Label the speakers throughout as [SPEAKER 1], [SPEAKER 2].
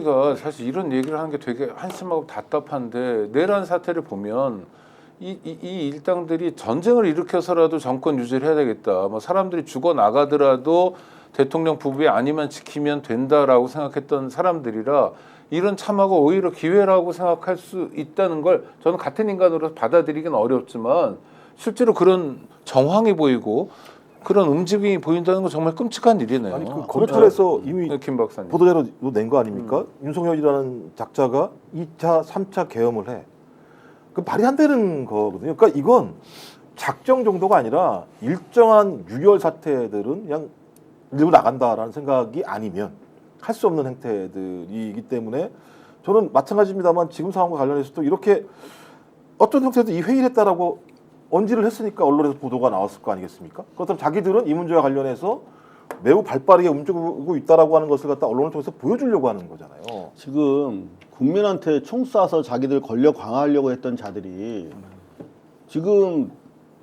[SPEAKER 1] 우리가 사실 이런 얘기를 하는 게 되게 한심하고 답답한데 내란 사태를 보면 이 일당들이 전쟁을 일으켜서라도 정권 유지를 해야 되겠다. 뭐 사람들이 죽어 나가더라도 대통령 부부에 아니면 지키면 된다라고 생각했던 사람들이라 이런 참하가 오히려 기회라고 생각할 수 있다는 걸 저는 같은 인간으로서 받아들이기는 어렵지만 실제로 그런 정황이 보이고 그런 움직임이 보인다는 건 정말 끔찍한 일이네요.
[SPEAKER 2] 아니 그 검찰에서 이미
[SPEAKER 1] 김 박사님.
[SPEAKER 2] 보도자료 낸 거 아닙니까? 윤석열이라는 작자가 2차, 3차 계엄을 해. 그 말이 안 되는 거거든요. 그러니까 이건 작정 정도가 아니라 일정한 유혈 사태들은 그냥 밀고 나간다라는 생각이 아니면 할 수 없는 행태들이기 때문에 저는 마찬가지입니다만 지금 상황과 관련해서도 이렇게 어떤 형태도 이 회의를 했다라고 언지를 했으니까 언론에서 보도가 나왔을 거 아니겠습니까? 그렇다면 자기들은 이 문제와 관련해서 매우 발빠르게 움직이고 있다라고 하는 것을 갖다 언론을 통해서 보여주려고 하는 거잖아요.
[SPEAKER 3] 지금 국민한테 총 쏴서 자기들 권력 강화하려고 했던 자들이 지금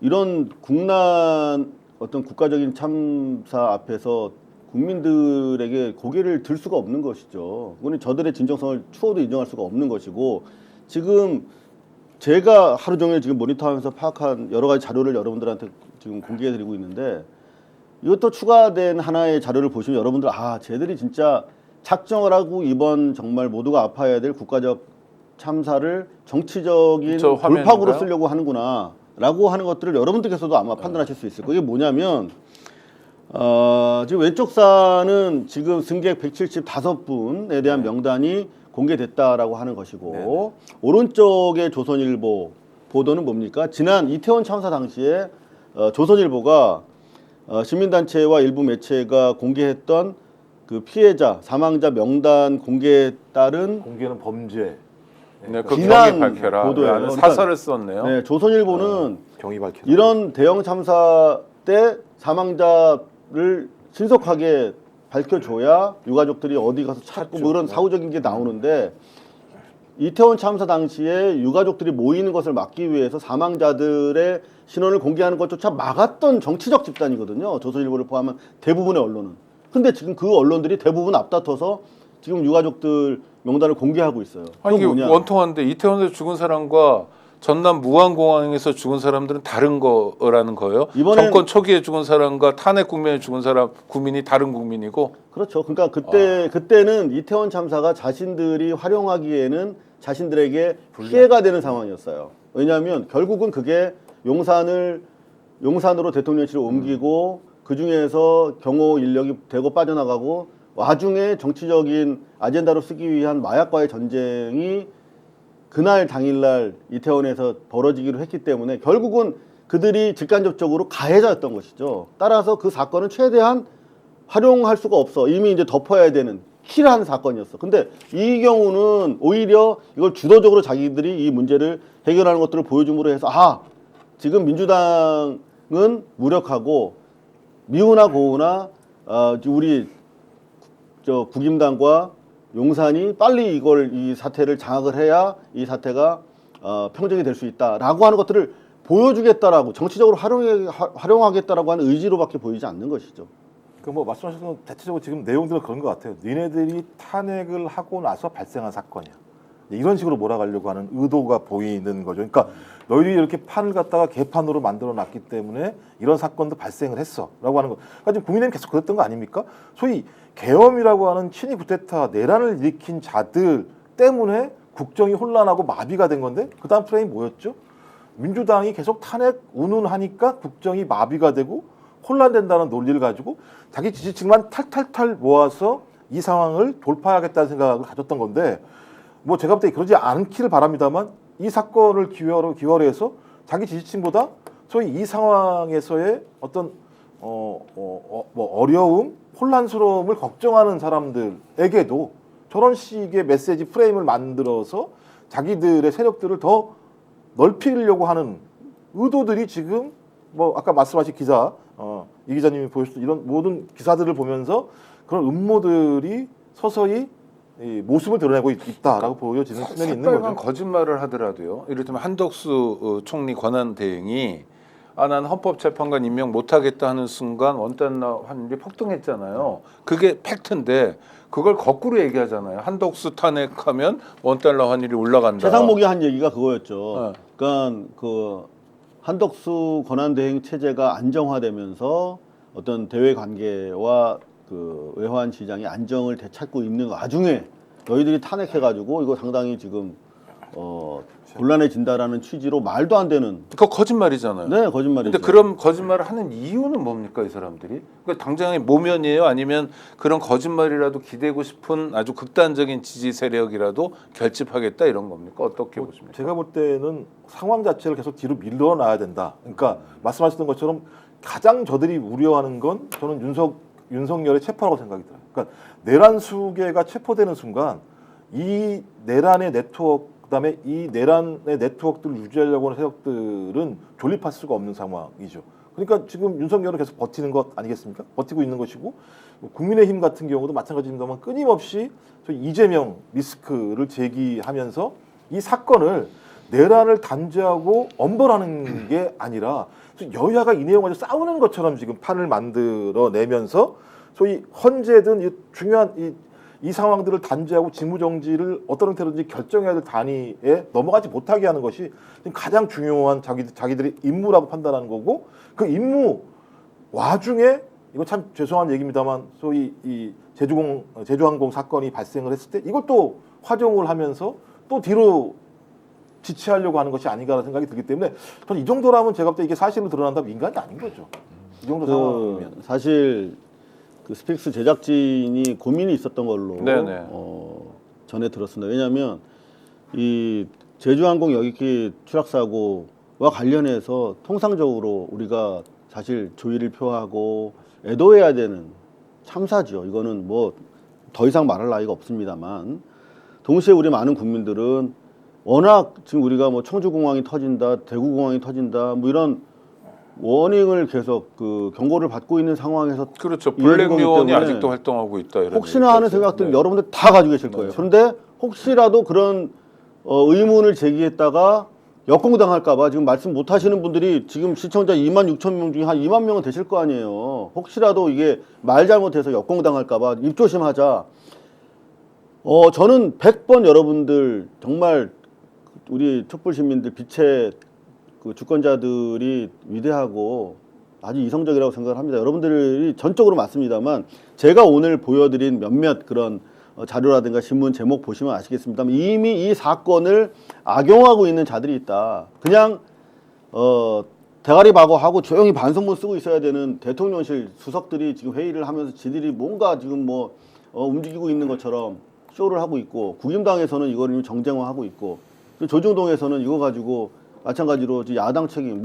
[SPEAKER 3] 이런 국난 어떤 국가적인 참사 앞에서 국민들에게 고개를 들 수가 없는 것이죠. 그거는 저들의 진정성을 추호도 인정할 수가 없는 것이고 지금 제가 하루 종일 지금 모니터하면서 파악한 여러 가지 자료를 여러분들한테 지금 공개해드리고 있는데 이것도 추가된 하나의 자료를 보시면 여러분들 쟤들이 진짜 작정을 하고 이번 정말 모두가 아파해야 될 국가적 참사를 정치적인 돌파구로 쓰려고 하는구나 라고 하는 것들을 여러분들께서도 아마 판단하실 수 있을 거예요. 이게 뭐냐면 지금 왼쪽 산은 지금 승객 175분에 대한 명단이 공개됐다라고 하는 것이고 네네. 오른쪽의 조선일보 보도는 뭡니까? 지난 이태원 참사 당시에 조선일보가 시민단체와 일부 매체가 공개했던 그 피해자, 사망자 명단 공개에 따른
[SPEAKER 2] 공개는 범죄.
[SPEAKER 1] 네, 그 경위 밝혀라.
[SPEAKER 3] 보도예요.
[SPEAKER 1] 사설을 썼네요.
[SPEAKER 3] 네, 조선일보는
[SPEAKER 2] 경위 밝혀라.
[SPEAKER 3] 이런 대형 참사 때 사망자를 신속하게 밝혀줘야 유가족들이 어디 가서 찾고 뭐 이런 사후적인 게 나오는데 이태원 참사 당시에 유가족들이 모이는 것을 막기 위해서 사망자들의 신원을 공개하는 것조차 막았던 정치적 집단이거든요. 조선일보를 포함한 대부분의 언론은. 근데 지금 그 언론들이 대부분 앞다퉈서 지금 유가족들 명단을 공개하고 있어요.
[SPEAKER 1] 아니 이게 원통한데 이태원에서 죽은 사람과 전남 무안공항에서 죽은 사람들은 다른 거라는 거예요? 정권 초기에 죽은 사람과 탄핵 국면에 죽은 사람 국민이 다른 국민이고?
[SPEAKER 3] 그렇죠. 그러니까 그때는 이태원 참사가 자신들이 활용하기에는 자신들에게 피해가 되는 상황이었어요. 왜냐하면 결국은 그게 용산으로 대통령실을 옮기고 그 중에서 경호 인력이 되고 빠져나가고 와중에 정치적인 아젠다로 쓰기 위한 마약과의 전쟁이 그날 당일날 이태원에서 벌어지기로 했기 때문에 결국은 그들이 직간접적으로 가해자였던 것이죠. 따라서 그 사건은 최대한 활용할 수가 없어. 이미 이제 덮어야 되는 킬한 사건이었어. 근데 이 경우는 오히려 이걸 주도적으로 자기들이 이 문제를 해결하는 것들을 보여줌으로 해서 지금 민주당은 무력하고 미우나 고우나 우리 국임당과 용산이 빨리 이 사태를 장악을 해야 이 사태가 평정이 될 수 있다라고 하는 것들을 보여주겠다라고 정치적으로 활용하겠다라고 하는 의지로밖에 보이지 않는 것이죠.
[SPEAKER 2] 그 뭐 말씀하신 건 대체적으로 지금 내용들은 그런 것 같아요. 니네들이 탄핵을 하고 나서 발생한 사건이야. 이런 식으로 몰아가려고 하는 의도가 보이는 거죠. 그러니까 너희들이 이렇게 판을 갖다가 개판으로 만들어놨기 때문에 이런 사건도 발생을 했어라고 하는 거. 그러니까 지금 국민의힘 계속 그랬던 거 아닙니까? 소위 계엄이라고 하는 친위 쿠데타 내란을 일으킨 자들 때문에 국정이 혼란하고 마비가 된 건데 그 다음 프레임이 뭐였죠? 민주당이 계속 탄핵 운운하니까 국정이 마비가 되고 혼란된다는 논리를 가지고 자기 지지층만 탈탈탈 모아서 이 상황을 돌파하겠다는 생각을 가졌던 건데 뭐 제가 볼 때 그러지 않기를 바랍니다만 이 사건을 기회로 해서 자기 지지층보다 소위 이 상황에서의 어떤 어려움, 혼란스러움을 걱정하는 사람들에게도 저런 식의 메시지 프레임을 만들어서 자기들의 세력들을 더 넓히려고 하는 의도들이 지금 뭐 아까 말씀하신 기자 이 기자님이 보여주신 이런 모든 기사들을 보면서 그런 음모들이 서서히 이 모습을 드러내고 있다라고 보여지는 측면이 있는 거죠.
[SPEAKER 1] 거짓말을 하더라도요. 이를테면 한덕수 총리 권한 대행이 난 헌법재판관 임명 못하겠다 하는 순간 원단 환율이 폭등했잖아요. 그게 팩트인데 그걸 거꾸로 얘기하잖아요. 한덕수 탄핵하면 원달러 환율이 올라간다.
[SPEAKER 3] 최상목이 한 얘기가 그거였죠.
[SPEAKER 1] 네.
[SPEAKER 3] 그러니까 그 한덕수 권한대행 체제가 안정화되면서 어떤 대외 관계와 그 외환 시장이 안정을 되찾고 있는 와중에 너희들이 탄핵해가지고 이거 상당히 지금 곤란해진다라는 취지로 말도 안 되는
[SPEAKER 1] 그거 거짓말이잖아요.
[SPEAKER 3] 네 거짓말이죠.
[SPEAKER 1] 근데 그런 거짓말을 하는 이유는 뭡니까 이 사람들이? 그러니까 당장에 모면이에요? 아니면 그런 거짓말이라도 기대고 싶은 아주 극단적인 지지 세력이라도 결집하겠다 이런 겁니까? 어떻게 보십니까?
[SPEAKER 2] 제가 볼 때는 상황 자체를 계속 뒤로 밀어놔야 된다. 그러니까 말씀하셨던 것처럼 가장 저들이 우려하는 건 저는 윤석열의 체포라고 생각이 들어요. 그러니까 내란 수개가 체포되는 순간 이 내란의 네트워크 그다음에 이 내란의 네트워크들을 유지하려고 하는 세력들은 존립할 수가 없는 상황이죠. 그러니까 지금 윤석열은 계속 버티는 것 아니겠습니까? 버티고 있는 것이고 국민의힘 같은 경우도 마찬가지입니다만 끊임없이 저 이재명 리스크를 제기하면서 이 사건을 내란을 단죄하고 엄벌하는 게 아니라 여야가 이 내용 가지고 싸우는 것처럼 지금 판을 만들어내면서 소위 헌재든 이 중요한 이 상황들을 단죄하고 직무정지를 어떤 형태로든지 결정해야 될 단위에 넘어가지 못하게 하는 것이 지금 가장 중요한 자기들의 임무라고 판단하는 거고 그 임무 와중에 이거 참 죄송한 얘기입니다만 소위 이 제주항공 사건이 발생을 했을 때 이걸 또 활용을 하면서 또 뒤로 지체하려고 하는 것이 아닌가라는 생각이 들기 때문에 저는 이 정도라면 제가 볼 때 이게 사실로 드러난다면 인간이 아닌 거죠. 이 정도 상황이면.
[SPEAKER 3] 사실 그 스픽스 제작진이 고민이 있었던 걸로
[SPEAKER 1] 네네.
[SPEAKER 3] 전에 들었습니다. 왜냐하면 이 제주항공 여객기 추락 사고와 관련해서 통상적으로 우리가 사실 조의를 표하고 애도해야 되는 참사죠. 이거는 뭐 더 이상 말할 나위가 없습니다만 동시에 우리 많은 국민들은 워낙 지금 우리가 뭐 청주공항이 터진다, 대구공항이 터진다, 뭐 이런 워닝을 계속 그 경고를 받고 있는 상황에서
[SPEAKER 1] 그렇죠.
[SPEAKER 3] 이어진 거기
[SPEAKER 1] 블랙리온이
[SPEAKER 3] 때문에
[SPEAKER 1] 아직도 활동하고 있다. 이런
[SPEAKER 3] 혹시나 하는
[SPEAKER 1] 얘기까지.
[SPEAKER 3] 생각들은
[SPEAKER 1] 네.
[SPEAKER 3] 여러분들 다 가지고 계실 거예요. 그런데 혹시라도 그런 의문을 제기했다가 역공당할까봐 지금 말씀 못 하시는 분들이 지금 시청자 2만 6천 명 중에 한 2만 명은 되실 거 아니에요. 혹시라도 이게 말 잘못해서 역공당할까봐 입조심하자. 저는 100번 여러분들 정말 우리 촛불 시민들 빛의 그 주권자들이 위대하고 아주 이성적이라고 생각을 합니다. 여러분들이 전적으로 맞습니다만 제가 오늘 보여드린 몇몇 그런 자료라든가 신문 제목 보시면 아시겠습니다만 이미 이 사건을 악용하고 있는 자들이 있다. 그냥 대가리 박어하고 조용히 반성문 쓰고 있어야 되는 대통령실 수석들이 지금 회의를 하면서 지들이 뭔가 지금 뭐 움직이고 있는 것처럼 쇼를 하고 있고 국임당에서는 이거를 이미 정쟁화하고 있고 조중동에서는 이거 가지고 마찬가지로 야당 책임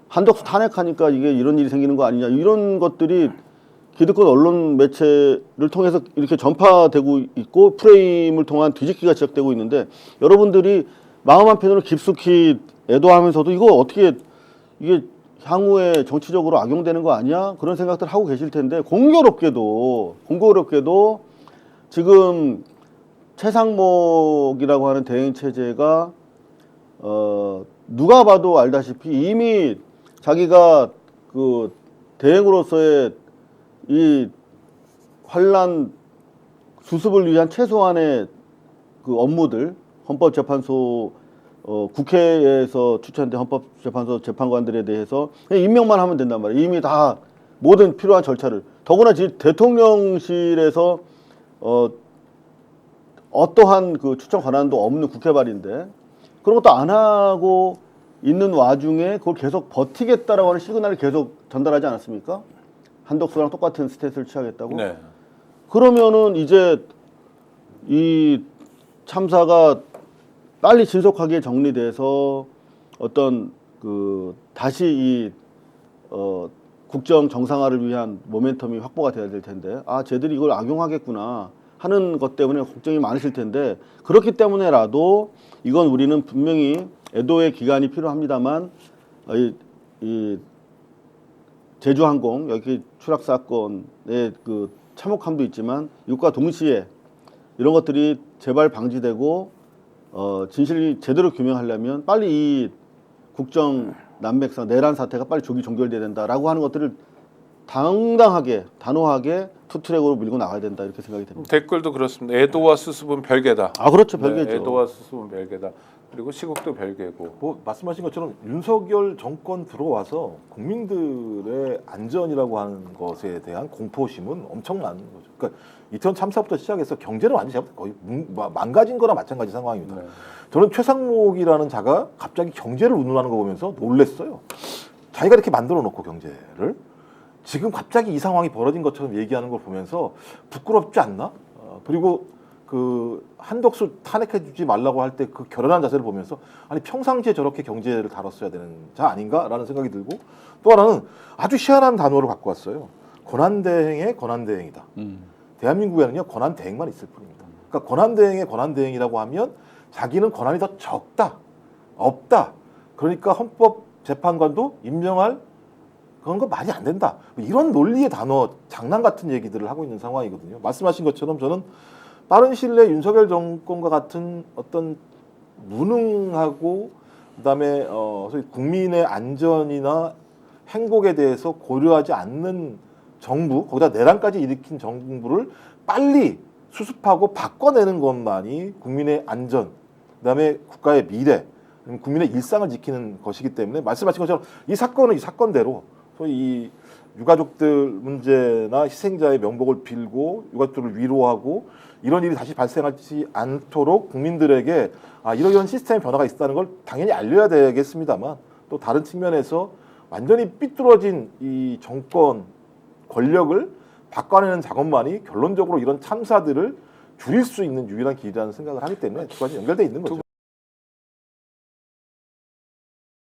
[SPEAKER 3] 한덕수 탄핵하니까 이게 이런 일이 생기는 거 아니냐 이런 것들이 기득권 언론 매체를 통해서 이렇게 전파되고 있고 프레임을 통한 뒤집기가 지적되고 있는데 여러분들이 마음 한편으로 깊숙이 애도하면서도 이거 어떻게 이게 향후에 정치적으로 악용되는 거 아니야? 그런 생각들 하고 계실 텐데 공교롭게도 지금 최상목이라고 하는 대행 체제가 누가 봐도 알다시피 이미 자기가 그 대행으로서의 이 환란 수습을 위한 최소한의 그 업무들 헌법재판소 국회에서 추천된 헌법재판소 재판관들에 대해서 그냥 임명만 하면 된단 말이에요. 이미 다 모든 필요한 절차를 더구나 지금 대통령실에서 어떠한 그 추천 권한도 없는 국회발인데 그런 것도 안 하고 있는 와중에 그걸 계속 버티겠다라고 하는 시그널을 계속 전달하지 않았습니까? 한덕수랑 똑같은 스탠스를 취하겠다고.
[SPEAKER 1] 네.
[SPEAKER 3] 그러면은 이제 이 참사가 빨리 신속하게 정리돼서 어떤 그 다시 이 국정 정상화를 위한 모멘텀이 확보가 돼야 될 텐데 쟤들이 이걸 악용하겠구나 하는 것 때문에 걱정이 많으실 텐데 그렇기 때문에라도 이건 우리는 분명히 애도의 기간이 필요합니다만 이 제주항공 여기 추락 사건의 그 참혹함도 있지만 이것과 동시에 이런 것들이 재발 방지되고 진실이 제대로 규명하려면 빨리 이 국정 난맥상 내란 사태가 빨리 조기 종결돼야 된다라고 하는 것들을 당당하게 단호하게 투트랙으로 밀고 나가야 된다 이렇게 생각이 됩니다.
[SPEAKER 1] 댓글도 그렇습니다. 애도와 수습은 별개다.
[SPEAKER 3] 아 그렇죠,
[SPEAKER 1] 네,
[SPEAKER 3] 별개죠.
[SPEAKER 1] 애도와 수습은 별개다. 그리고 시국도 별개고.
[SPEAKER 2] 뭐 말씀하신 것처럼 윤석열 정권 들어와서 국민들의 안전이라고 하는 것에 대한 공포심은 엄청난 거죠. 그러니까 이태원 참사부터 시작해서 경제는 완전히 거의 망가진 거나 마찬가지 상황입니다.
[SPEAKER 1] 네.
[SPEAKER 2] 저는 최상목이라는 자가 갑자기 경제를 운운하는 거 보면서 놀랬어요. 자기가 이렇게 만들어 놓고 경제를 지금 갑자기 이 상황이 벌어진 것처럼 얘기하는 걸 보면서 부끄럽지 않나? 그리고 그 한덕수 탄핵해주지 말라고 할 때 그 결연한 자세를 보면서 아니 평상시에 저렇게 경제를 다뤘어야 되는 자 아닌가라는 생각이 들고 또 하나는 아주 희한한 단어를 갖고 왔어요. 권한대행의 권한대행이다. 대한민국에는요 권한대행만 있을 뿐입니다. 그러니까 권한대행의 권한대행이라고 하면 자기는 권한이 더 적다, 없다. 그러니까 헌법재판관도 임명할 그런 거 말이 안 된다. 이런 논리의 단어, 장난 같은 얘기들을 하고 있는 상황이거든요. 말씀하신 것처럼 저는 빠른 시일 내에 윤석열 정권과 같은 어떤 무능하고 그다음에 소위 국민의 안전이나 행복에 대해서 고려하지 않는 정부, 거기다 내란까지 일으킨 정부를 빨리 수습하고 바꿔내는 것만이 국민의 안전, 그다음에 국가의 미래, 국민의 일상을 지키는 것이기 때문에 말씀하신 것처럼 이 사건은 이 사건대로 소위 이 유가족들 문제나 희생자의 명복을 빌고 유가족들을 위로하고 이런 일이 다시 발생하지 않도록 국민들에게 이런 시스템의 변화가 있다는 걸 당연히 알려야 되겠습니다만 또 다른 측면에서 완전히 삐뚤어진 이 정권 권력을 바꿔내는 작업만이 결론적으로 이런 참사들을 줄일 수 있는 유일한 길이라는 생각을 하기 때문에 두 가지 연결돼 있는 거죠.